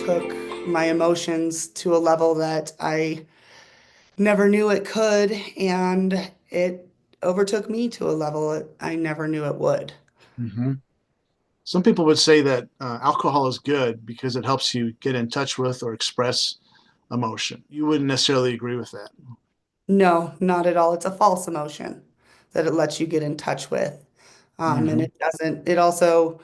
overtook my emotions to a level that I never knew it could, and it overtook me to a level that I never knew it would. hmm Some people would say that alcohol is good because it helps you get in touch with or express emotion. You wouldn't necessarily agree with that. No, not at all. It's a false emotion that it lets you get in touch with. And hmm it doesn't, it also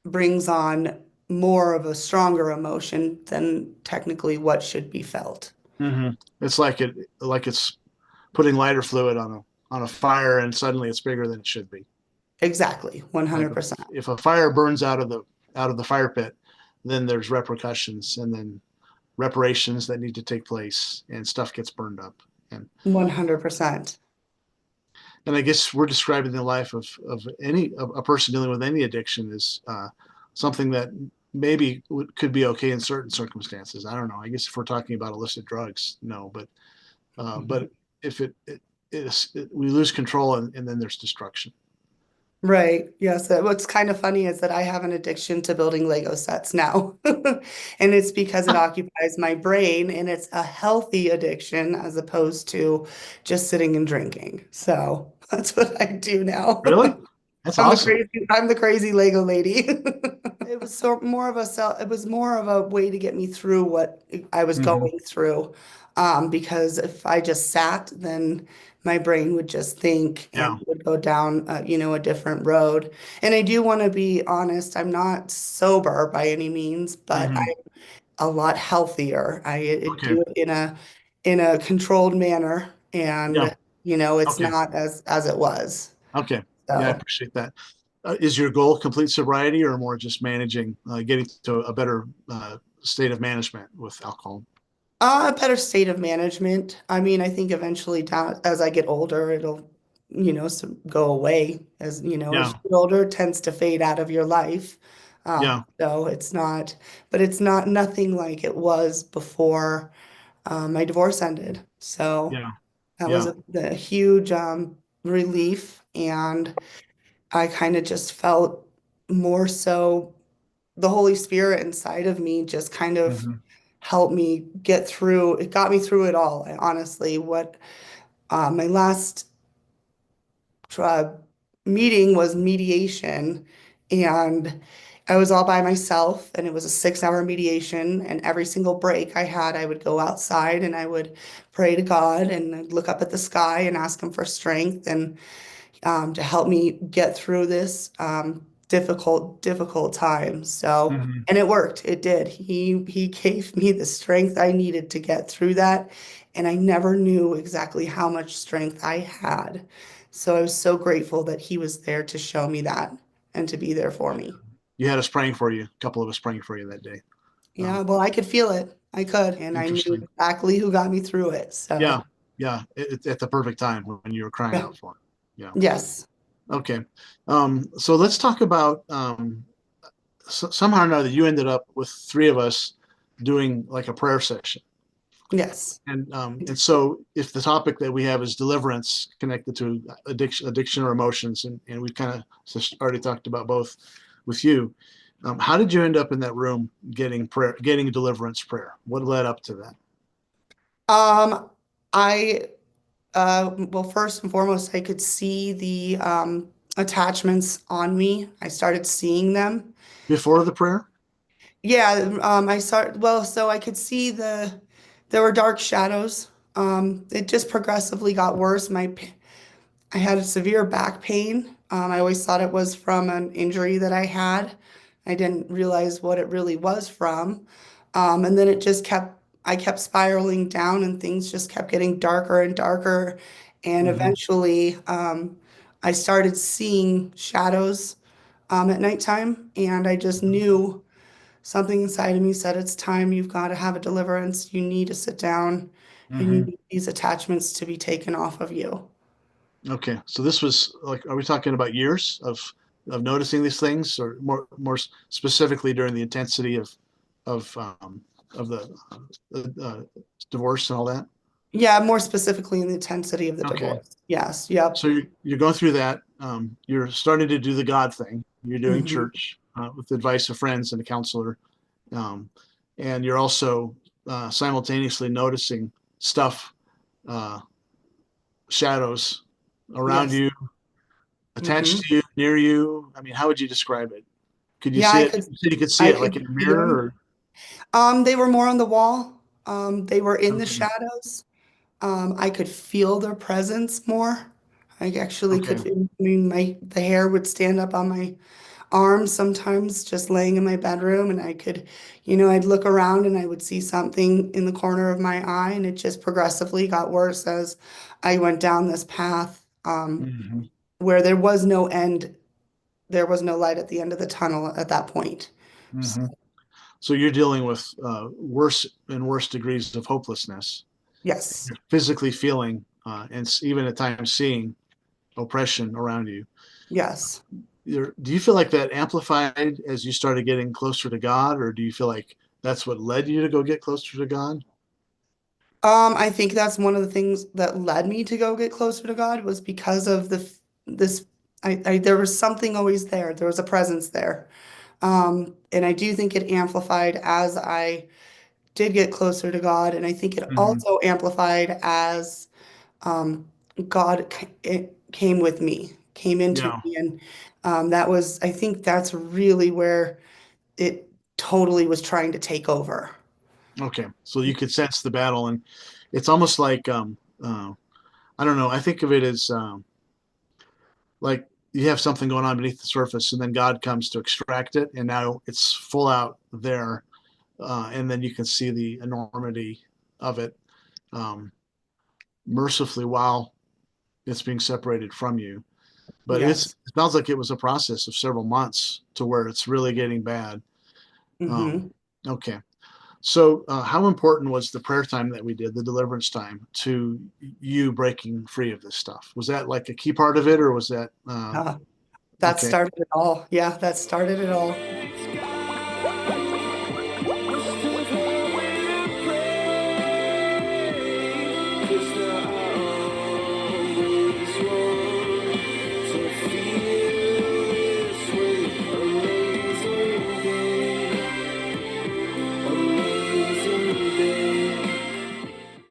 brings on more of a stronger emotion than technically what should be felt. hmm It's like it's putting lighter fluid on a fire, and suddenly it's bigger than it should be. Exactly, Like 100%. if a fire burns out of the fire pit, then there's repercussions, and then reparations that need to take place, and stuff gets burned up. And 100%. and I guess we're describing the life of a person dealing with any addiction is something that maybe could be okay in certain circumstances. I don't know. I guess if we're talking about illicit drugs, no, but if we lose control, and then there's destruction. Right. Yes. What's kind of funny is that I have an addiction to building Lego sets now. And it's because it occupies my brain and it's a healthy addiction as opposed to just sitting and drinking. So that's what I do now. Really? That's awesome. I'm the crazy Lego lady. It was it was more of a way to get me through what I was hmm going through. Because if I just sat, then my brain would just think and Yeah. would go down, a different road. And I do want to be honest, I'm not sober by any means, but hmm I'm a lot healthier. I Okay. do it in a controlled manner, Yeah. and it's Okay. not as it was. Okay. Yeah, I So. appreciate that. Is your goal complete sobriety, or more just managing, getting to a better state of management with alcohol? A better state of management. I mean, I think eventually down as I get older, it'll, go away. As Yeah. you get older, it tends to fade out of your life. Yeah. So it's not, but it's not nothing like it was before my divorce ended. So Yeah. that was Yeah. a huge relief, and I kind of just felt more so the Holy Spirit inside of me just kind of hmm helped me get through. It got me through it all. I honestly, what my last uh, meeting was mediation, and I was all by myself, and it was a 6 hour mediation. And every single break I had, I would go outside and I would pray to God and I'd look up at the sky and ask Him for strength and to help me get through this difficult time. So, hmm and it worked. It did. He gave me the strength I needed to get through that, and I never knew exactly how much strength I had. So I was so grateful that he was there to show me that and to be there for me. You had us praying for you, a couple of us praying for you that day. Yeah, well, I could feel it. I could, and I knew Interesting. exactly who got me through it. Yeah. So, Yeah. At the perfect time when you were crying yeah. out for it. Yeah. Yes. Okay. So let's talk about somehow or another you ended up with three of us doing like a prayer session. Yes. And so if the topic that we have is deliverance connected to addiction or emotions, and we've kind of already talked about both with you, how did you end up in that room getting prayer, getting deliverance prayer? What led up to that? Um, I well, first and foremost, I could see the attachments on me. I started seeing them. Before the prayer? Yeah, well, so I could see there were dark shadows. It just progressively got worse. I had a severe back pain. I always thought it was from an injury that I had. I didn't realize what it really was from. And then I kept spiraling down and things just kept getting darker and darker. And hmm eventually, I started seeing shadows, at nighttime. And I just knew something inside of me said, it's time. You've got to have a deliverance. You need to sit down and you hmm need these attachments to be taken off of you. Okay, so this was like, are we talking about years of noticing these things, or more specifically during the intensity of the divorce and all that? Yeah, more specifically in the intensity of the Okay, divorce. Yes. Yep. so you're going through that. You're starting to do the God thing. You're doing Hmm. church with the advice of friends and a counselor, um, and you're also simultaneously noticing stuff, uh, shadows around Yes. you, attached Hmm. to you, near you. I mean, how would you describe it? Could you Yeah, see it? You said you could see I it like could in a see mirror, them. or They were more on the wall. They were in the okay, shadows. I could feel their presence more. I actually okay, could, I mean, the hair would stand up on my arms sometimes just laying in my bedroom, and I could, I'd look around and I would see something in the corner of my eye, and it just progressively got worse as I went down this path, hmm where there was no end, there was no light at the end of the tunnel at that point. So, hmm So you're dealing with worse and worse degrees of hopelessness. yes, You're physically feeling and even at times seeing oppression around you. yes. Do you feel like that amplified as you started getting closer to God, or do you feel like that's what led you to go get closer to God? I think that's one of the things that led me to go get closer to God was because of this. There was something always there. There was a presence there. And I do think it amplified as I did get closer to God. And I think it Hmm. also amplified as um, it came with me, came into Yeah. me. And I think that's really where it totally was trying to take over. Okay. So you could sense the battle, and it's almost like I don't know. I think of it as like you have something going on beneath the surface, and then God comes to extract it, and now it's full out there, and then you can see the enormity of it, um, mercifully while it's being separated from you. But Yes. it sounds like it was a process of several months to where it's really getting bad. Um, Hmm. okay. So, how important was the prayer time that we did, the deliverance time, to you breaking free of this stuff? Was that like a key part of it, or was that Uh, that okay? started it all. Yeah, that started it all.